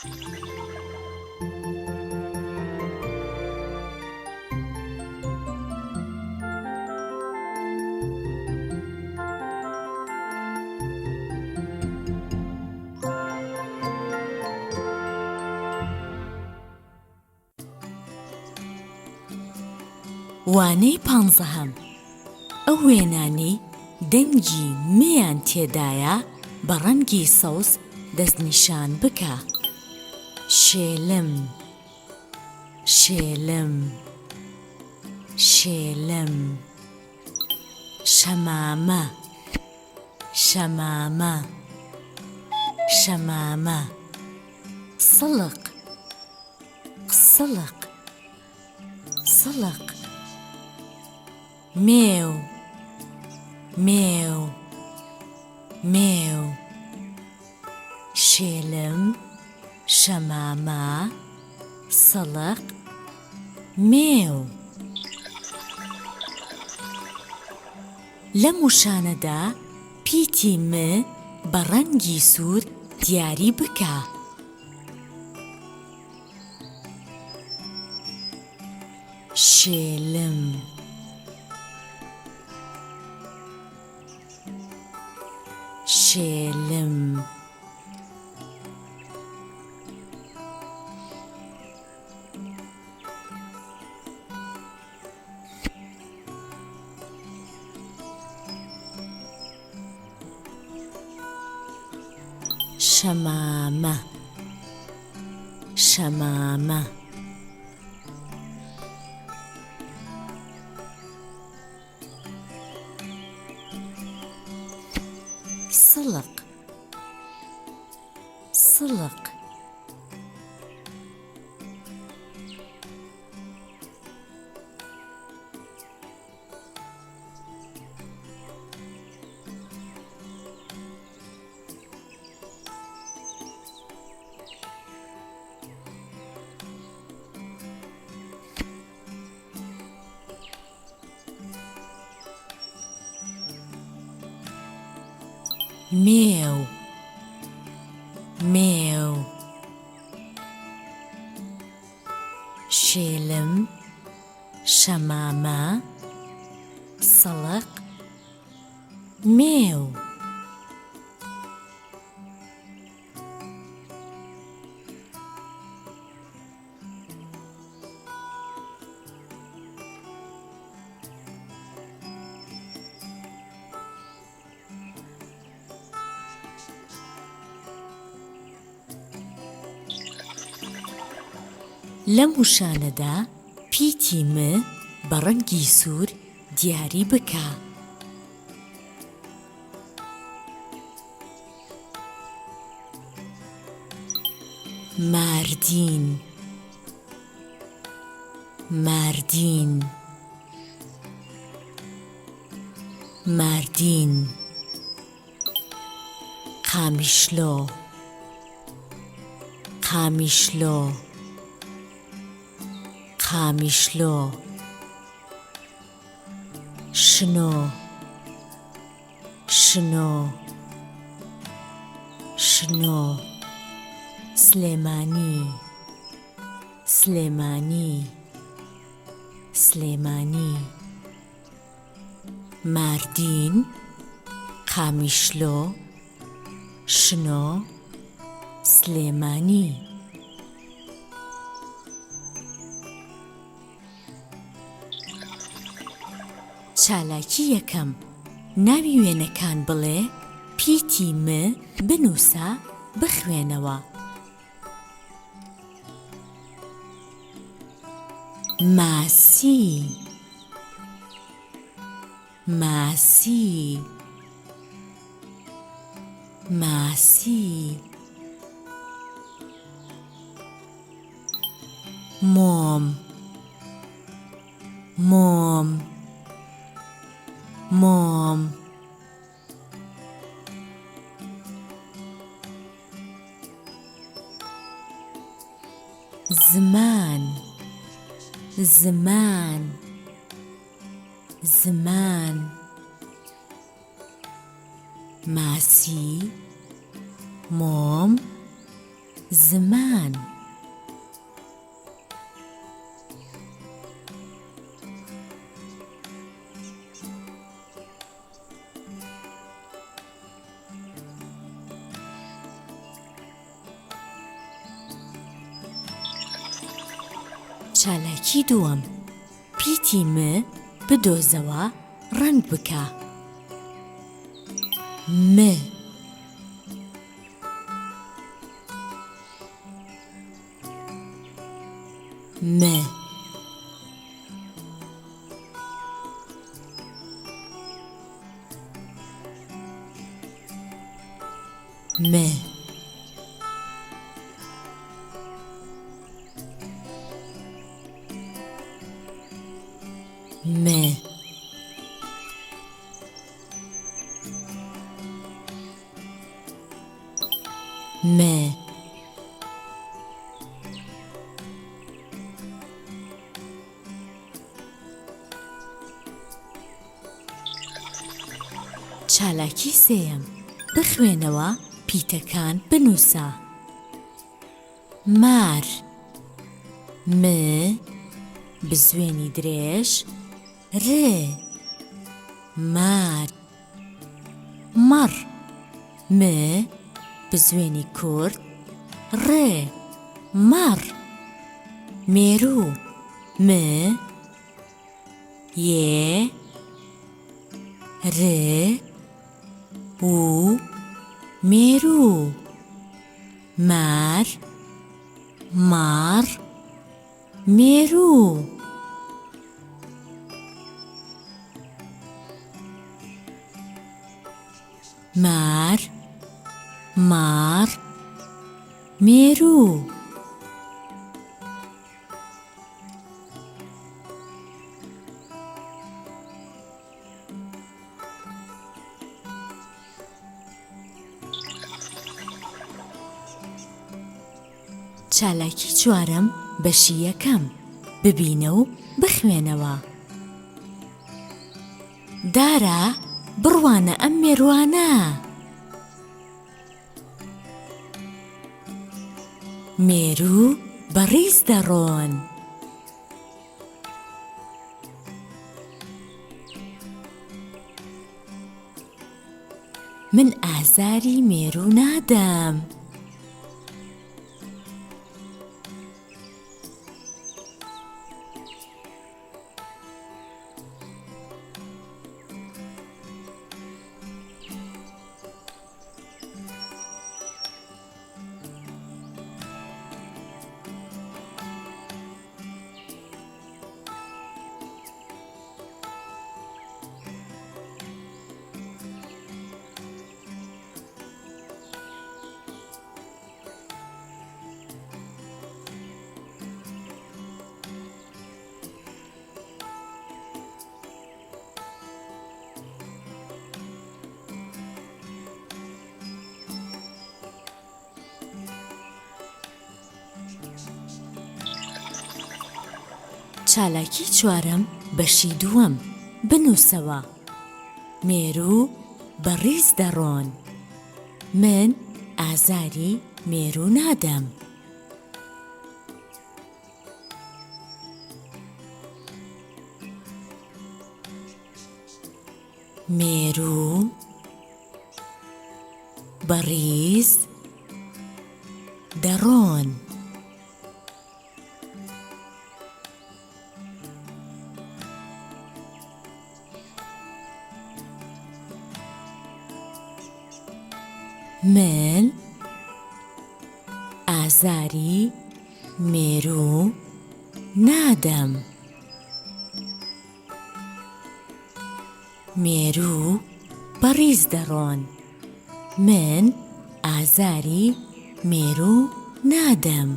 وانەی پانزەهەم. ئەو وێنانەی دەنگی مێیان تێدایە بە ڕەنگی سەوز دەستنیشان بکە. شێلم، شێلم، شێلم. شەمامە، شەمامە، شەمامە. سڵق، سڵق، سڵق. مێو، مێو، مێو. شێلم، شەمامە، سڵق، مێو. لەم وشانەدا پیتی م بە ڕەنگی سوور دیاری بکە. شێلم، شێلم. شەمامە، شەمامە. سڵق، سڵق. مێو، مێو. شێلم، شەمامە، سڵق، مێو. لەم وشانەدا پیتی م بە ڕەنگی سوور دیاری بکە. ماردین، ماردین، ماردین. قامیشلۆ، قامیشلۆ، قامیشلۆ. شنۆ، شنۆ، شنۆ. سلێمانی، سلێمانی، سلێمانی. ماردین، قامیشلۆ، شنۆ، سلێمانی. چالاکی یەکەم. ناوی وێنەکان بڵێ، پیتی م بنووسە، بخوێنەوە. ماسی، ماسی، ماسی. مۆم، مۆم، مۆم. زمان، زمان، زمان. ماسی، مۆم، زمان چالاکی دووەم پیتی م بدۆزەوە ڕەنگ بکە م م م م م چالاکی سێیەم بخوێنەوە پیتەکان بنووسە مار م بزوێنی درێژ ر مار مەڕ م بزوێنی کورت ڕ مەڕ مێروو م یێ ر و مێروو مار ماڕ مێروو مار ماڕ مێروو چالاکی چوارەم بەشی یەکەم ببینە و بخوێنەوە دارە بڕوانە ئەم مێروانە مێروو بەڕیز دەڕۆن من ئازاری مێروو نادەم چالاکی چوارەم بەشی دووەم بنووسەوە مێروو بەڕیز دەڕۆن من ئازاری مێروو نادەم مێروو بەڕیز دەڕۆن من ئازاری مێروو نادەم مێروو بەڕیز دەڕۆن من ئازاری مێروو نادەم